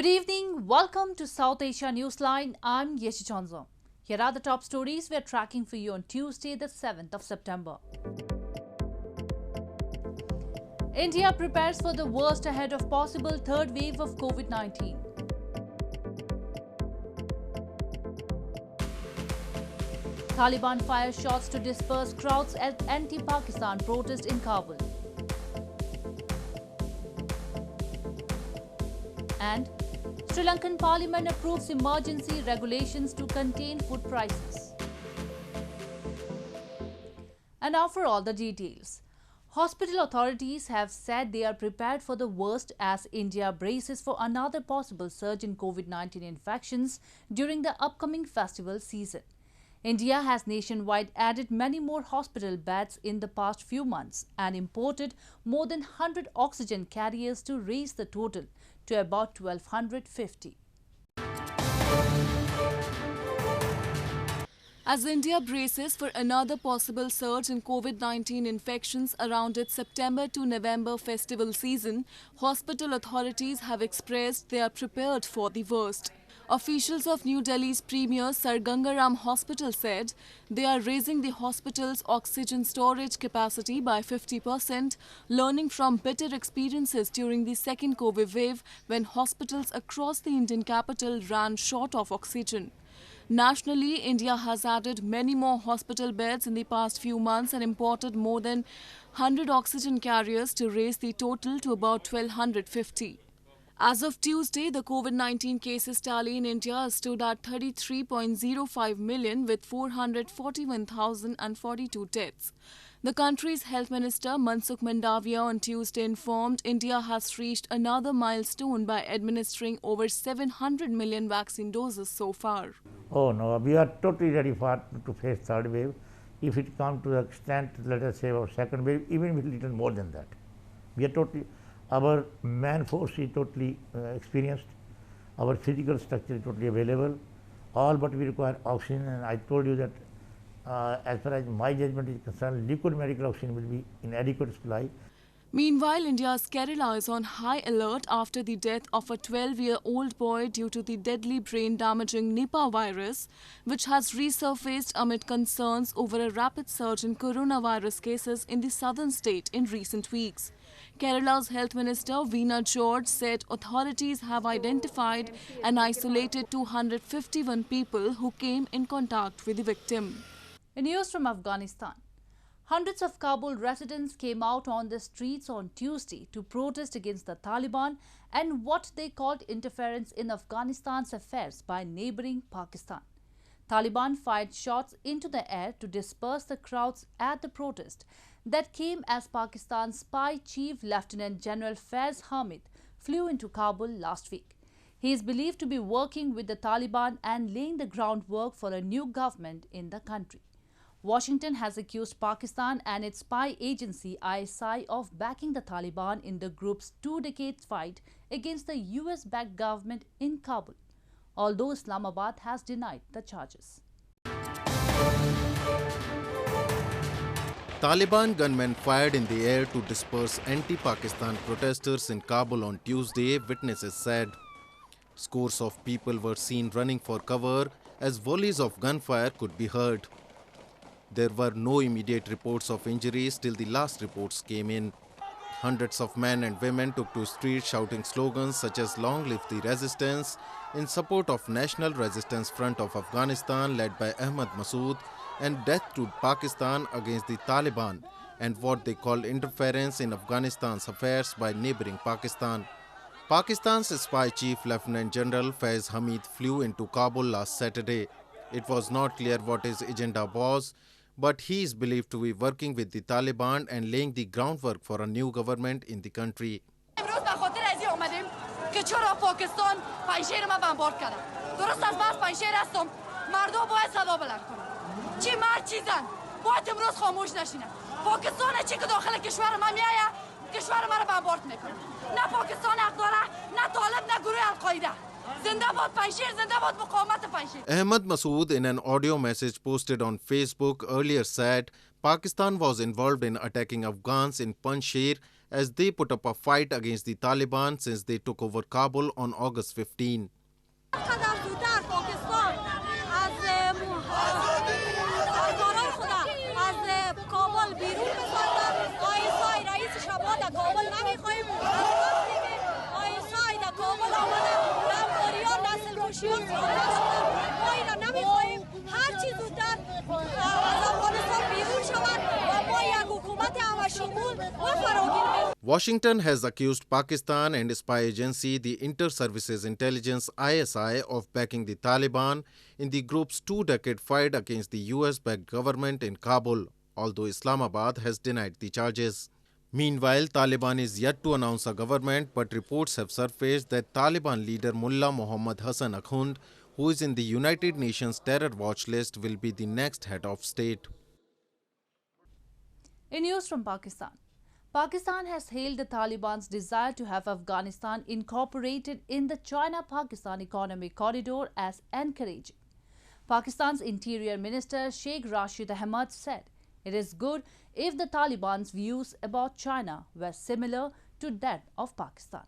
Good evening. Welcome to South Asia Newsline. I'm Yeshichanzo. Here are the top stories we're tracking for you on Tuesday, the 7th of September. India prepares for the worst ahead of possible third wave of COVID-19. Taliban fires shots to disperse crowds at anti-Pakistan protest in Kabul. And Sri Lankan Parliament approves emergency regulations to contain food prices. And now for all the details. Hospital authorities have said they are prepared for the worst as India braces for another possible surge in COVID-19 infections during the upcoming festival season. India has nationwide added many more hospital beds in the past few months and imported more than 100 oxygen carriers to raise the total to about 1,250. As India braces for another possible surge in COVID-19 infections around its September to November festival season, hospital authorities have expressed they are prepared for the worst. Officials of New Delhi's premier Sir Gangaram Hospital said they are raising the hospital's oxygen storage capacity by 50%, learning from bitter experiences during the second COVID wave when hospitals across the Indian capital ran short of oxygen. Nationally, India has added many more hospital beds in the past few months and imported more than 100 oxygen carriers to raise the total to about 1,250. As of Tuesday, the COVID-19 cases tally in India stood at 33.05 million with 441,042 deaths. The country's Health Minister Mansukh Mandavia on Tuesday informed India has reached another milestone by administering over 700 million vaccine doses so far. Oh no, we are totally ready to face third wave. If it comes to the extent, let us say, of second wave, even with little more than that. We are totally. Our man force is totally experienced. Our physical structure is totally available. All but we require oxygen, and I told you that as far as my judgment is concerned, liquid medical oxygen will be in adequate supply. Meanwhile, India's Kerala is on high alert after the death of a 12-year-old boy due to the deadly brain-damaging Nipah virus, which has resurfaced amid concerns over a rapid surge in coronavirus cases in the southern state in recent weeks. Kerala's Health Minister Veena George said authorities have identified and isolated 251 people who came in contact with the victim. In news from Afghanistan, hundreds of Kabul residents came out on the streets on Tuesday to protest against the Taliban and what they called interference in Afghanistan's affairs by neighbouring Pakistan. Taliban fired shots into the air to disperse the crowds at the protest that came as Pakistan's spy chief Lieutenant General Faiz Hameed flew into Kabul last week. He is believed to be working with the Taliban and laying the groundwork for a new government in the country. Washington has accused Pakistan and its spy agency ISI of backing the Taliban in the group's 2-decade fight against the US-backed government in Kabul, although Islamabad has denied the charges. Taliban gunmen fired in the air to disperse anti-Pakistan protesters in Kabul on Tuesday, witnesses said. Scores of people were seen running for cover as volleys of gunfire could be heard. There were no immediate reports of injuries till the last reports came in. Hundreds of men and women took to streets shouting slogans such as "Long live the resistance" in support of National Resistance Front of Afghanistan led by Ahmed and "Death to Pakistan" against the Taliban and what they called interference in Afghanistan's affairs by neighbouring Pakistan. Pakistan's spy chief Lieutenant General Faiz Hameed flew into Kabul last Saturday. It was not clear what his agenda was, but he is believed to be working with the Taliban and laying the groundwork for a new government in the country. Ahmed Masood, in an audio message posted on Facebook earlier, said Pakistan was involved in attacking Afghans in Panjshir as they put up a fight against the Taliban since they took over Kabul on August 15. Washington has accused Pakistan and spy agency, the Inter-Services Intelligence ISI, of backing the Taliban in the group's two-decade fight against the US-backed government in Kabul, although Islamabad has denied the charges. Meanwhile, Taliban is yet to announce a government, but reports have surfaced that Taliban leader Mullah Mohammad Hassan Akhund, who is in the United Nations terror watch list, will be the next head of state. In news from Pakistan, Pakistan has hailed the Taliban's desire to have Afghanistan incorporated in the China-Pakistan Economic Corridor as encouraging. Pakistan's Interior Minister Sheikh Rashid Ahmed said, "It is good if the Taliban's views about China were similar to that of Pakistan."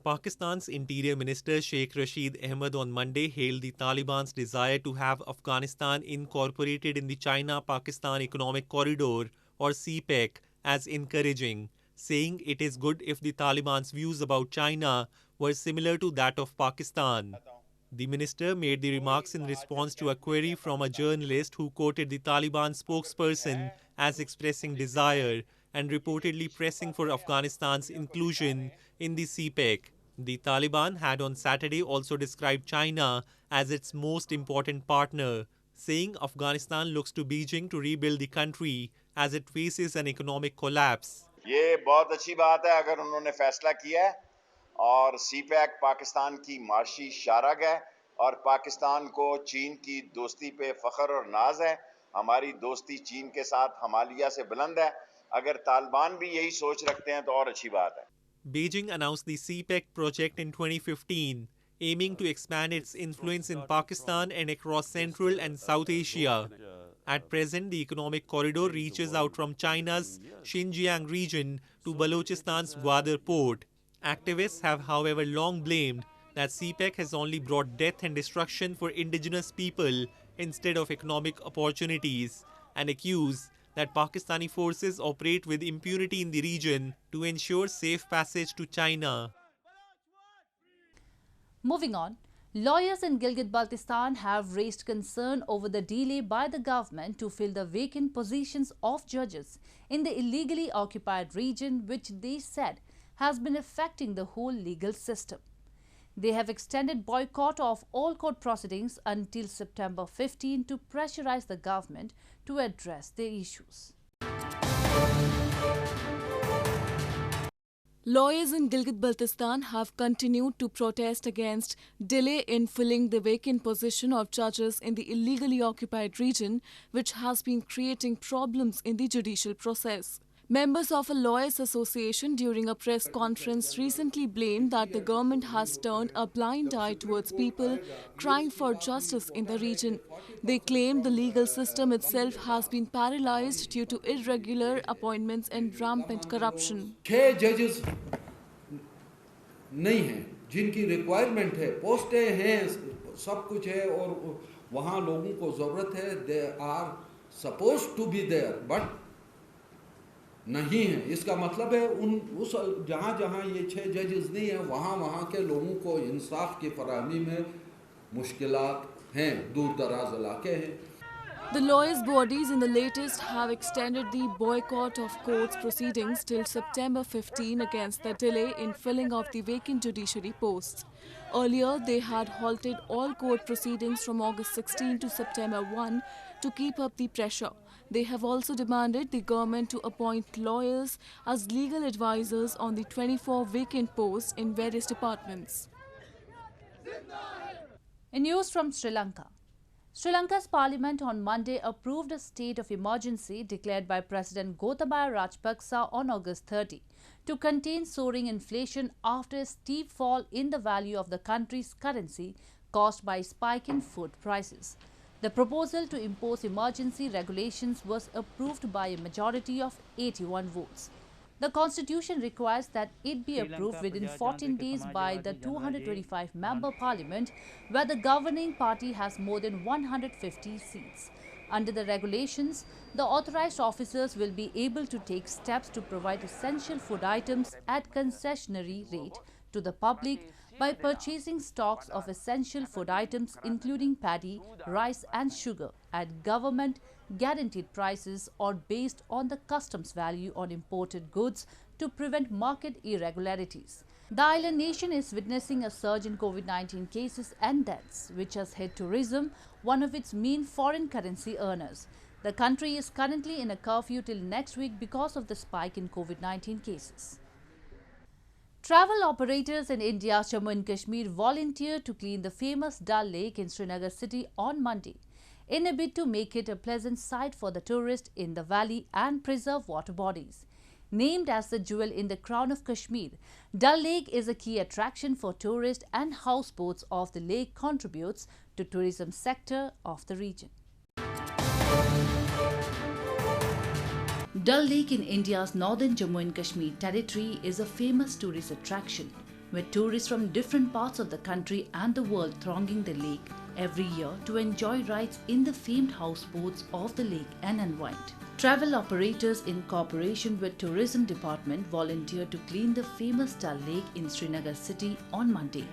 Pakistan's Interior Minister Sheikh Rashid Ahmed on Monday hailed the Taliban's desire to have Afghanistan incorporated in the China-Pakistan Economic Corridor, or CPEC, as encouraging, saying it is good if the Taliban's views about China were similar to that of Pakistan. The minister made the remarks in response to a query from a journalist who quoted the Taliban spokesperson as expressing desire and reportedly pressing for Afghanistan's inclusion in the CPEC. The Taliban had on Saturday also described China as its most important partner, saying Afghanistan looks to Beijing to rebuild the country as it faces an economic collapse. ये बहुत अच्छी बात है अगर उन्होंने फैसला किया है और सीपैक पाकिस्तान की माशी शारग है और पाकिस्तान को चीन की दोस्ती पे फख्र और नाज है। हमारी दोस्ती चीन के साथ हिमालय से बुलंद है। अगर तालिबान भी यही सोच रखते हैं तो और अच्छी बात है। Beijing announced the CPEC project in 2015, aiming to expand its influence in Pakistan and across Central and South Asia. At present, the economic corridor reaches out from China's Xinjiang region to Balochistan's Gwadar port. Activists have, however, long blamed that CPEC has only brought death and destruction for indigenous people instead of economic opportunities, and accused that Pakistani forces operate with impunity in the region to ensure safe passage to China. Moving on, lawyers in Gilgit Baltistan have raised concern over the delay by the government to fill the vacant positions of judges in the illegally occupied region, which they said has been affecting the whole legal system. They have extended boycott of all court proceedings until September 15 to pressurize the government to address their issues. Lawyers in Gilgit Baltistan have continued to protest against delay in filling the vacant position of judges in the illegally occupied region, which has been creating problems in the judicial process. Members of a lawyers' association during a press conference recently blamed that the government has turned a blind eye towards people crying for justice in the region. They claim the legal system itself has been paralyzed due to irregular appointments and rampant corruption. 6 judges नहीं हैं जिनकी requirement है, पोस्टें हैं, सब कुछ है और वहाँ लोगों को ज़रूरत है. They are supposed to be there, but नहीं है. इसका मतलब है उस जहाँ ये 6 जजेस नहीं है वहाँ के लोगों को इंसाफ की फराहमी में मुश्किलात हैं, दूर दराज इलाके हैं. The lawyers' bodies in the latest have extended the boycott of courts proceedings till September 15 against the delay in filling of the vacant judiciary posts. Earlier, they had halted all court proceedings from August 16 to September 1 to keep up the pressure. They have also demanded the government to appoint lawyers as legal advisors on the 24 vacant posts in various departments. In news from Sri Lanka, Sri Lanka's parliament on Monday approved a state of emergency declared by President Gotabaya Rajapaksa on August 30 to contain soaring inflation after a steep fall in the value of the country's currency caused by a spike in food prices. The proposal to impose emergency regulations was approved by a majority of 81 votes. The constitution requires that it be approved within 14 days by the 225-member parliament, where the governing party has more than 150 seats. Under the regulations, the authorized officers will be able to take steps to provide essential food items at concessionary rate to the public by purchasing stocks of essential food items including paddy, rice and sugar at government guaranteed prices or based on the customs value on imported goods to prevent market irregularities. The island nation is witnessing a surge in COVID-19 cases and deaths, which has hit tourism, one of its main foreign currency earners. The country is currently in a curfew till next week because of the spike in COVID-19 cases. Travel operators in India's Jammu and Kashmir volunteered to clean the famous Dal Lake in Srinagar city on Monday, in a bid to make it a pleasant sight for the tourists in the valley and preserve water bodies. Named as the jewel in the Crown of Kashmir, Dal Lake is a key attraction for tourists and houseboats of the lake contributes to tourism sector of the region. Dal Lake in India's northern Jammu and Kashmir territory is a famous tourist attraction, with tourists from different parts of the country and the world thronging the lake every year to enjoy rides in the famed houseboats of the lake and unwind. Travel operators in cooperation with Tourism Department volunteered to clean the famous Dal Lake in Srinagar city on Monday,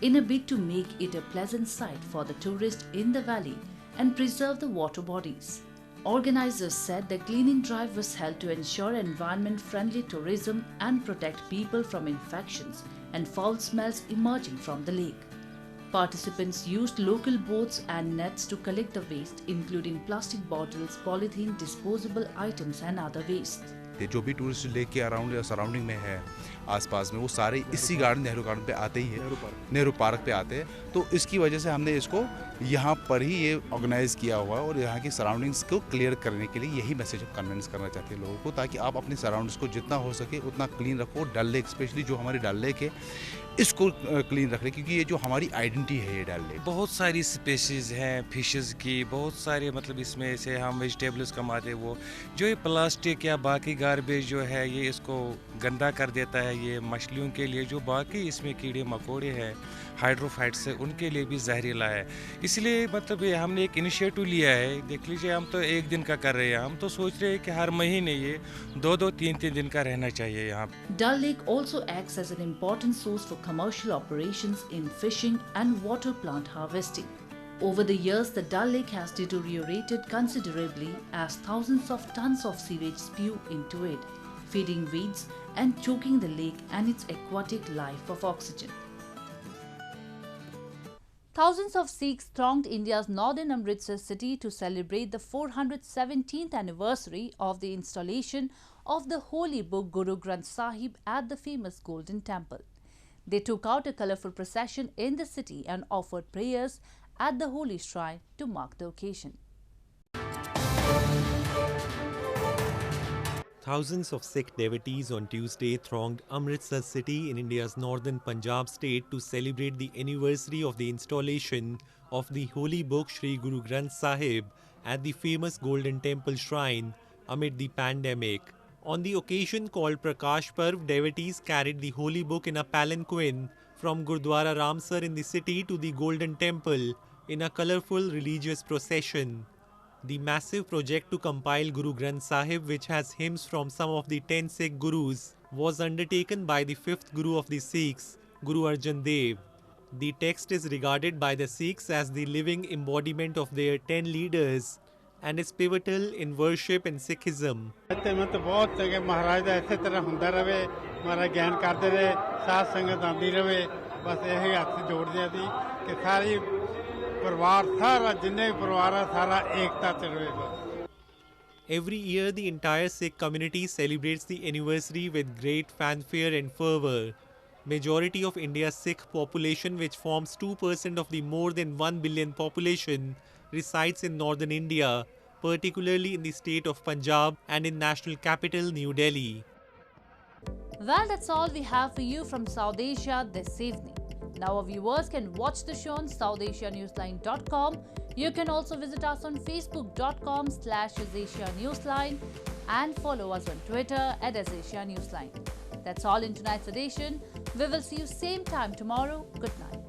in a bid to make it a pleasant sight for the tourists in the valley and preserve the water bodies. Organizers said the cleaning drive was held to ensure environment-friendly tourism and protect people from infections and foul smells emerging from the lake. Participants used local boats and nets to collect the waste, including plastic bottles, polythene, disposable items and other waste. जो भी tourist lake के around या surrounding में है आसपास में वो सारे इसी गार्डन नेहरू गार्डन पे आते ही है, नेहरू पार्क पे आते हैं। तो इसकी वजह से हमने इसको यहाँ पर ही ये ऑर्गेनाइज़ किया हुआ है और यहाँ की सराउंडिंग्स को क्लियर करने के लिए यही मैसेज कन्विंस करना चाहते हैं लोगों को, ताकि आप अपने सराउंडिंग्स को जितना हो सके उतना क्लीन रखो। डल लेक स्पेशली जो हमारी डल लेक है इसको क्लीन रख लें, क्योंकि ये जो हमारी आइडेंटिटी है ये डल लेक। बहुत सारी स्पेशीज़ हैं फिशेस की, बहुत सारे मतलब इसमें से हम वेजिटेबल्स कमाते हैं। वो जो ये प्लास्टिक या बाकी गार्बेज जो है ये इसको गंदा कर देता है। ये मछलियों के लिए जो बाकी इसमें कीड़े मकोड़े हैं हाइड्रोफाइट्स है उनके लिए भी जहरीला है। इसलिए मतलब ये हमने एक इनिशिएटिव लिया है। देख लीजिए हम तो एक दिन का कर रहे हैं, हम तो सोच रहे हैं कि हर महीने ये 2-2, 3-3 दिन का रहना चाहिए यहाँ। Dal Lake also acts as an important source for commercial operations in fishing and water plant harvesting. Over the years, the Dal Lake has deteriorated considerably as thousands of tons of sewage spew into it, feeding weeds and choking the lake and its aquatic life of oxygen. Thousands of Sikhs thronged India's northern Amritsar city to celebrate the 417th anniversary of the installation of the holy book Guru Granth Sahib at the famous Golden Temple. They took out a colourful procession in the city and offered prayers at the holy shrine to mark the occasion. Thousands of Sikh devotees on Tuesday thronged Amritsar city in India's northern Punjab state to celebrate the anniversary of the installation of the holy book Sri Guru Granth Sahib at the famous Golden Temple shrine amid the pandemic. On the occasion called Prakash Parv, devotees carried the holy book in a palanquin from Gurdwara Ramsar in the city to the Golden Temple in a colourful religious procession. The massive project to compile Guru Granth Sahib, which has hymns from some of the 10 Sikh Gurus, was undertaken by the 5th Guru of the Sikhs, Guru Arjan Dev. The text is regarded by the Sikhs as the living embodiment of their 10 leaders and is pivotal in worship and Sikhism. Every year, the entire Sikh community celebrates the anniversary with great fanfare and fervour. Majority of India's Sikh population, which forms 2% of the more than 1 billion population, resides in northern India, particularly in the state of Punjab and in national capital New Delhi. Well, that's all we have for you from South Asia this evening. Now our viewers can watch the show on SouthAsiaNewsline.com, You can also visit us on facebook.com/AsAsia Newsline and follow us on Twitter @AsAsia Newsline. That's all in tonight's edition. We will see you same time tomorrow. Good night.